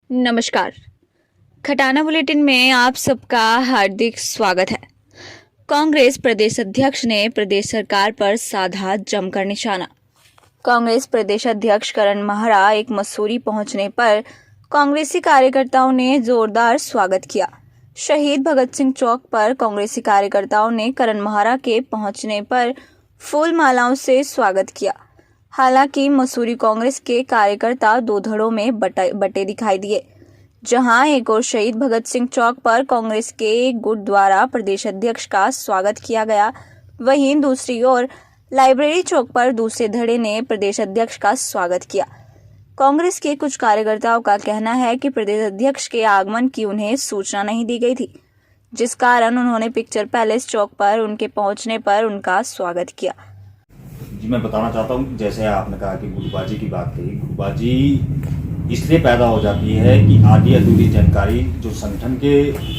नमस्कार। खटाना बुलेटिन में आप सबका हार्दिक स्वागत है। कांग्रेस प्रदेश अध्यक्ष ने प्रदेश सरकार पर साधा जमकर निशाना। कांग्रेस प्रदेश अध्यक्ष करण महरा एक मसूरी पहुंचने पर कांग्रेसी कार्यकर्ताओं ने जोरदार स्वागत किया। शहीद भगत सिंह चौक पर कांग्रेसी कार्यकर्ताओं ने करण महरा के पहुंचने पर फूल मालाओं से स्वागत किया। हालांकि मसूरी कांग्रेस के कार्यकर्ता दो धड़ों में बटे दिखाई दिए। जहां एक और शहीद भगत सिंह चौक पर कांग्रेस के गुट द्वारा प्रदेश अध्यक्ष का स्वागत किया गया, वहीं दूसरी ओर लाइब्रेरी चौक पर दूसरे धड़े ने प्रदेश अध्यक्ष का स्वागत किया। कांग्रेस के कुछ कार्यकर्ताओं का कहना है कि प्रदेश अध्यक्ष के आगमन की उन्हें सूचना नहीं दी गई थी, जिस कारण उन्होंने पिक्चर पैलेस चौक पर उनके पहुंचने पर उनका स्वागत किया। जी, मैं बताना चाहता हूँ, जैसे आपने कहा कि गुटबाजी की बात कही, गुटबाजी इसलिए पैदा हो जाती है कि आधी अधूरी जानकारी जो संगठन के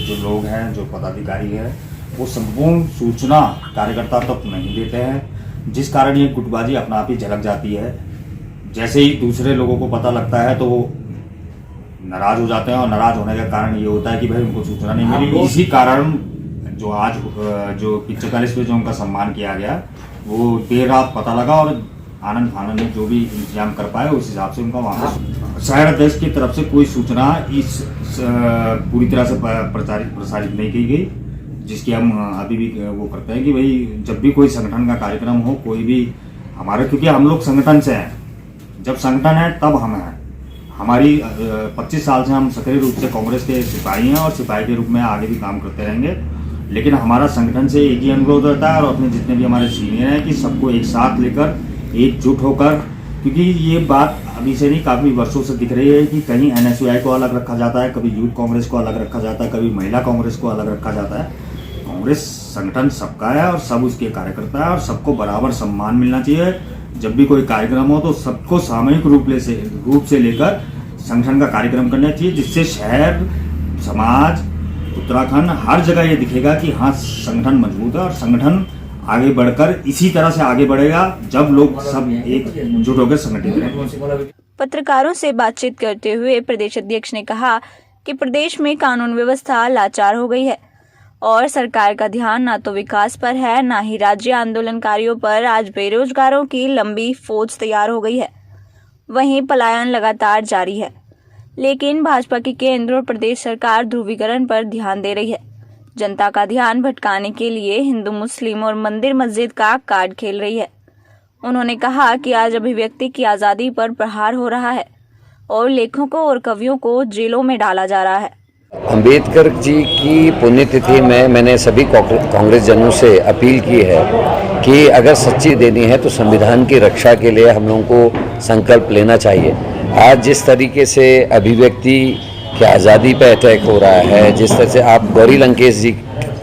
जो लोग हैं, जो पदाधिकारी हैं, वो संपूर्ण सूचना कार्यकर्ता तक नहीं देते हैं, जिस कारण ये गुटबाजी अपना आप ही झलक जाती है। जैसे ही दूसरे लोगों को पता लगता है तो वो नाराज हो जाते हैं, और नाराज होने का कारण ये होता है कि भाई उनको सूचना नहीं मिली। इसी कारण जो आज जो पिक्चर पैलेस पे जो उनका सम्मान किया गया, वो देर रात पता लगा और आनंद फानंद ने जो भी इंतजाम कर पाए उस हिसाब से उनका वहाँ शहर अध्यक्ष की तरफ से कोई सूचना इस पूरी तरह से प्रसारित नहीं की गई, जिसकी हम अभी भी वो करते हैं कि भाई जब भी कोई संगठन का कार्यक्रम हो, कोई भी हमारे, क्योंकि हम लोग संगठन से हैं, जब संगठन है तब हम हैं। हमारी 25 साल से हम सक्रिय रूप से कांग्रेस के सिपाही हैं और सिपाही के रूप में आगे भी काम करते रहेंगे। लेकिन हमारा संगठन से एक ही अनुरोध रहता है और अपने जितने भी हमारे सीनियर हैं कि सबको एक साथ लेकर एकजुट होकर, क्योंकि ये बात अभी से नहीं काफ़ी वर्षों से दिख रही है कि कहीं NSUI को अलग रखा जाता है, कभी यूथ कांग्रेस को अलग रखा जाता है, कभी महिला कांग्रेस को अलग रखा जाता है। कांग्रेस संगठन सबका है और सब उसके कार्यकर्ता है और सबको बराबर सम्मान मिलना चाहिए। जब भी कोई कार्यक्रम हो तो सबको सामूहिक रूप से लेकर संगठन का कार्यक्रम करना चाहिए, जिससे शहर, समाज, उत्तराखंड हर जगह ये दिखेगा कि हाँ, संगठन मजबूत है और संगठन आगे बढ़कर इसी तरह से आगे बढ़ेगा जब लोग सब एकजुट होकर संगठित रहें। पत्रकारों से बातचीत करते हुए प्रदेश अध्यक्ष ने कहा कि प्रदेश में कानून व्यवस्था लाचार हो गई है और सरकार का ध्यान न तो विकास पर है, न ही राज्य आंदोलनकारियों पर। आज बेरोजगारों की लंबी फौज तैयार हो गई है, वहीं पलायन लगातार जारी है। लेकिन भाजपा की केंद्र और प्रदेश सरकार ध्रुवीकरण पर ध्यान दे रही है। जनता का ध्यान भटकाने के लिए हिंदू, मुस्लिम और मंदिर मस्जिद का कार्ड खेल रही है। उन्होंने कहा कि आज अभिव्यक्ति की आज़ादी पर प्रहार हो रहा है और लेखकों और कवियों को जेलों में डाला जा रहा है। अंबेडकर जी की पुण्यतिथि में मैंने सभी कांग्रेस जनों से अपील की है कि अगर सच्ची देनी है तो संविधान की रक्षा के लिए हम लोगों को संकल्प लेना चाहिए। आज जिस तरीके से अभिव्यक्ति की आज़ादी पे अटैक हो रहा है, जिस तरह से आप गौरी लंकेश जी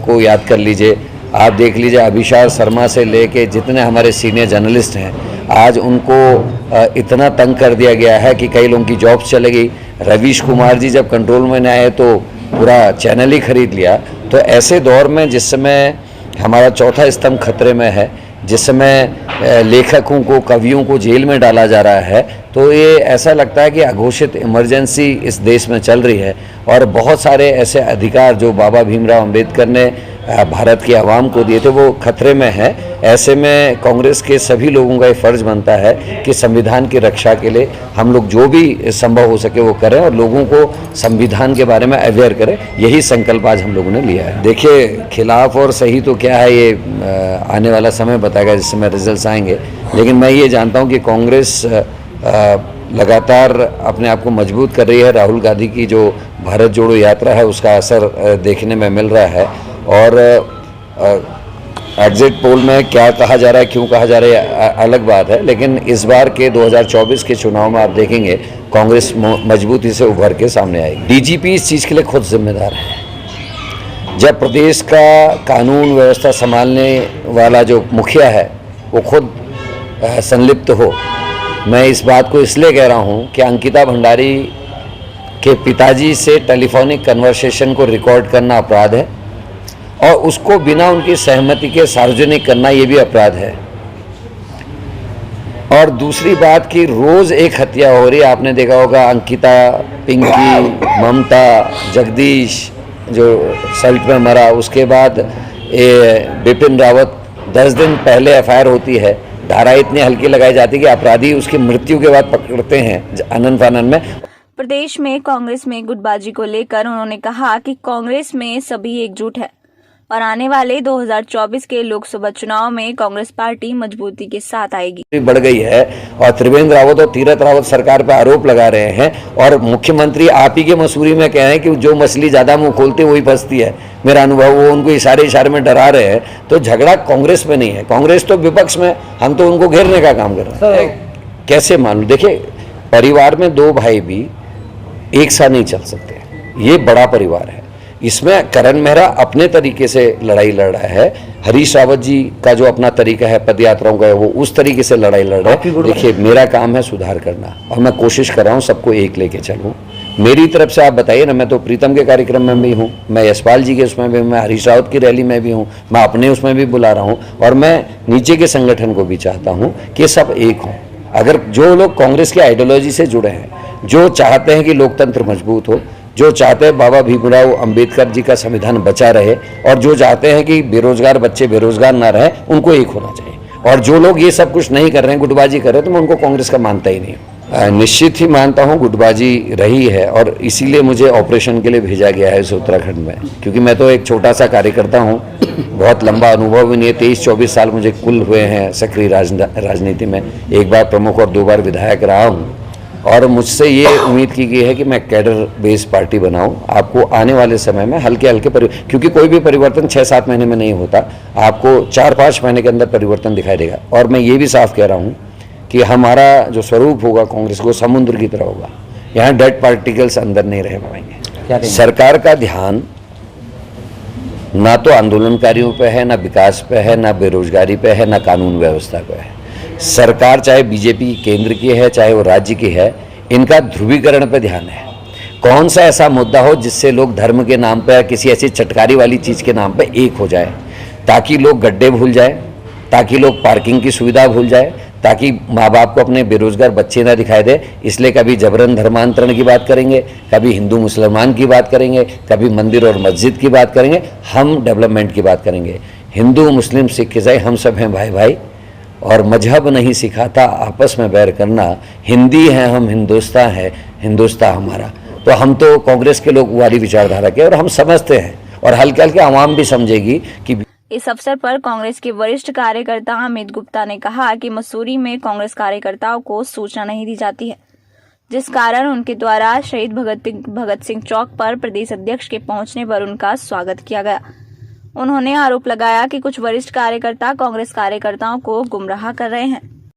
को याद कर लीजिए, आप देख लीजिए अभिषार शर्मा से लेके जितने हमारे सीनियर जर्नलिस्ट हैं, आज उनको इतना तंग कर दिया गया है कि कई लोगों की जॉब्स चले गई। रवीश कुमार जी जब कंट्रोल में आए तो पूरा चैनल ही खरीद लिया। तो ऐसे दौर में जिस समय हमारा चौथा स्तंभ खतरे में है, जिस समय लेखकों को, कवियों को जेल में डाला जा रहा है, तो ये ऐसा लगता है कि अघोषित इमरजेंसी इस देश में चल रही है और बहुत सारे ऐसे अधिकार जो बाबा भीमराव अंबेडकर ने भारत की आवाम को दिए थे वो खतरे में है। ऐसे में कांग्रेस के सभी लोगों का ये फर्ज बनता है कि संविधान की रक्षा के लिए हम लोग जो भी संभव हो सके वो करें और लोगों को संविधान के बारे में अवेयर करें। यही संकल्प आज हम लोगों ने लिया है। देखिए, खिलाफ और सही तो क्या है ये आने वाला समय बताएगा, जिस समय रिजल्ट्स आएंगे। लेकिन मैं ये जानता हूँ कि कांग्रेस लगातार अपने आप को मजबूत कर रही है। राहुल गांधी की जो भारत जोड़ो यात्रा है उसका असर देखने में मिल रहा है और एग्जिट पोल में क्या कहा जा रहा है, क्यों कहा जा रहा है, अलग बात है। लेकिन इस बार के 2024 के चुनाव में आप देखेंगे कांग्रेस मजबूती से उभर के सामने आएगी। डीजीपी इस चीज़ के लिए खुद जिम्मेदार है। जब प्रदेश का कानून व्यवस्था संभालने वाला जो मुखिया है वो खुद संलिप्त हो, मैं इस बात को इसलिए कह रहा हूँ कि अंकिता भंडारी के पिताजी से टेलीफोनिक कन्वर्सेशन को रिकॉर्ड करना अपराध है और उसको बिना उनकी सहमति के सार्वजनिक करना ये भी अपराध है। और दूसरी बात कि रोज़ एक हत्या हो रही है। आपने देखा होगा अंकिता, पिंकी, ममता, जगदीश जो सल्ट में मरा, उसके बाद बिपिन रावत 10 दिन पहले एफआईआर होती है, धारा इतनी हल्की लगाई जाती है कि अपराधी उसकी मृत्यु के बाद पकड़ते हैं आनन फानन में। प्रदेश में कांग्रेस में गुटबाजी को लेकर उन्होंने कहा कि कांग्रेस में सभी एकजुट है और आने वाले 2024 के लोकसभा चुनाव में कांग्रेस पार्टी मजबूती के साथ आएगी। बढ़ गई है और त्रिवेंद्र रावत और तीरथ रावत सरकार पर आरोप लगा रहे हैं और मुख्यमंत्री आप ही के मसूरी में कह रहे हैं कि जो मछली ज्यादा मुंह खोलती है वही फंसती है। मेरा अनुभव, वो उनको इशारे में डरा रहे हैं। तो झगड़ा कांग्रेस में नहीं है, कांग्रेस तो विपक्ष में, हम तो उनको घेरने का काम कर रहे हैं। कैसे मान लो, देखिए परिवार में 2 भाई भी एक साथ नहीं चल सकते, ये बड़ा परिवार है। इसमें करण मेहरा अपने तरीके से लड़ाई लड़ रहा है, हरीश रावत जी का जो अपना तरीका है पद यात्राओं का है वो उस तरीके से लड़ाई लड़ रहा है। देखिए मेरा काम है सुधार करना और मैं कोशिश कर रहा हूँ सबको एक लेके चलूँ। मेरी तरफ से आप बताइए ना, मैं तो प्रीतम के कार्यक्रम में भी हूँ, मैं यशपाल जी के उसमें भी, मैं हरीश रावत की रैली में भी हूँ, मैं अपने उसमें भी बुला रहा हूँ और मैं नीचे के संगठन को भी चाहता हूँ कि सब एक हों। अगर जो लोग कांग्रेस की आइडियोलॉजी से जुड़े हैं, जो चाहते हैं कि लोकतंत्र मजबूत हो, जो चाहते हैं बाबा भीमराव अंबेडकर जी का संविधान बचा रहे और जो चाहते हैं कि बेरोजगार बच्चे बेरोजगार ना रहे, उनको एक होना चाहिए। और जो लोग ये सब कुछ नहीं कर रहे हैं, गुटबाजी कर रहे हैं, तो मैं उनको कांग्रेस का मानता ही नहीं हूँ। निश्चित ही मानता हूँ गुटबाजी रही है और इसीलिए मुझे ऑपरेशन के लिए भेजा गया है इस उत्तराखंड में, क्योंकि मैं तो एक छोटा सा कार्यकर्ता हूँ, बहुत लंबा अनुभव भी नहीं है। 23-24 साल मुझे कुल हुए हैं सक्रिय राजनीति में, एक बार प्रमुख और 2 बार विधायक रहा हूँ और मुझसे ये उम्मीद की गई है कि मैं कैडर बेस पार्टी बनाऊं। आपको आने वाले समय में हल्के क्योंकि कोई भी परिवर्तन 6-7 महीने में नहीं होता, आपको 4-5 महीने के अंदर परिवर्तन दिखाई देगा। और मैं ये भी साफ कह रहा हूं कि हमारा जो स्वरूप होगा कांग्रेस को समुद्र की तरह होगा, यहाँ डेड पार्टिकल्स अंदर नहीं रह पाएंगे। सरकार का ध्यान ना तो आंदोलनकारियों पे है, ना विकास पे है, ना बेरोजगारी पे है, ना कानून व्यवस्था पे है। सरकार चाहे बीजेपी केंद्र की है चाहे वो राज्य की है, इनका ध्रुवीकरण पे ध्यान है। कौन सा ऐसा मुद्दा हो जिससे लोग धर्म के नाम पे या किसी ऐसी चटकारी वाली चीज़ के नाम पे एक हो जाए, ताकि लोग गड्ढे भूल जाए, ताकि लोग पार्किंग की सुविधा भूल जाए, ताकि माँ बाप को अपने बेरोजगार बच्चे ना दिखाई दे। इसलिए कभी जबरन धर्मांतरण की बात करेंगे, कभी हिंदू मुसलमान की बात करेंगे, कभी मंदिर और मस्जिद की बात करेंगे, हम डेवलपमेंट की बात करेंगे। हिंदू मुस्लिम सिख ईसाई हम सब हैं भाई भाई, और मजहब नहीं सिखाता आपस में बैर करना। हिंदी हैं हम, हिंदुस्तान है, हिंदुस्तान हमारा। तो हम तो कांग्रेस के लोग वाली विचारधारा के और हम समझते हैं और हल्के हल्के आवाम भी समझेगी कि। इस अवसर पर कांग्रेस के वरिष्ठ कार्यकर्ता अमित गुप्ता ने कहा कि मसूरी में कांग्रेस कार्यकर्ताओं को सूचना नहीं दी जाती है, जिस कारण उनके द्वारा शहीद भगत सिंह चौक पर प्रदेश अध्यक्ष के पहुंचने पर उनका स्वागत किया गया। उन्होंने आरोप लगाया कि कुछ वरिष्ठ कार्यकर्ता कांग्रेस कार्यकर्ताओं को गुमराह कर रहे हैं।